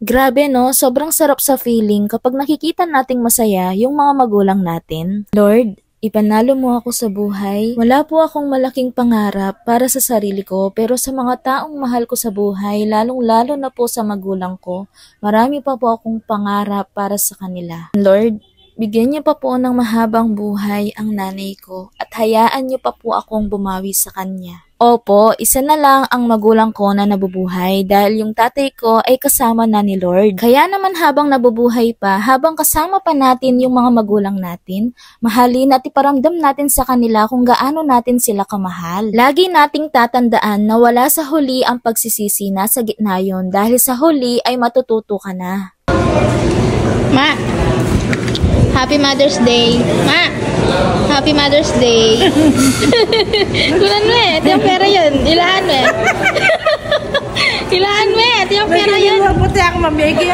Grabe no, sobrang sarap sa feeling kapag nakikita nating masaya yung mga magulang natin. Lord, ipanalo mo ako sa buhay. Wala po akong malaking pangarap para sa sarili ko, pero sa mga taong mahal ko sa buhay, lalong-lalo na po sa magulang ko, marami pa po akong pangarap para sa kanila. Lord, bigyan niyo pa po ng mahabang buhay ang nanay ko at hayaan niyo pa po akong bumawi sa kanya. Opo, isa na lang ang magulang ko na nabubuhay dahil yung tatay ko ay kasama na ni Lord. Kaya naman habang nabubuhay pa, habang kasama pa natin yung mga magulang natin, mahalin at iparamdam natin sa kanila kung gaano natin sila kamahal. Lagi nating tatandaan na wala sa huli ang pagsisisi, nasa gitna yun dahil sa huli ay matututo ka na. Ma! Happy Mother's Day. Ma! Happy Mother's Day. Kunan mo eh. Ito yung pera yun. Ilahan mo eh. Ilahan mo eh. Ito yung pera yun. Buti ako mabigay.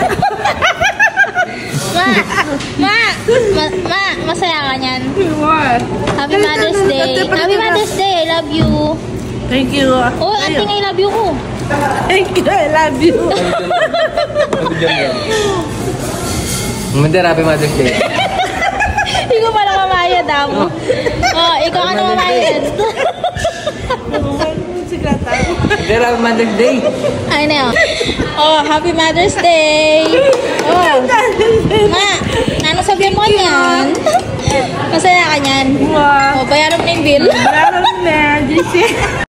Ma! Masaya ka niyan. Happy Mother's Day. Happy Mother's Day. I love you. Thank you. Oh, ating I love you ko. Thank you. I love you. Mother, Happy Mother's Day. Hindi ko pala mamayad mo. Oh, ikaw ano mamayad? Mother, Happy Mother's Day. Ay na yun. Oh, Happy Mother's Day. Oh. Ma, ano sabihin mo yan? Masaya ka niyan. Wow. Oh, bayaran mo na yung bill. Bayaran mo na.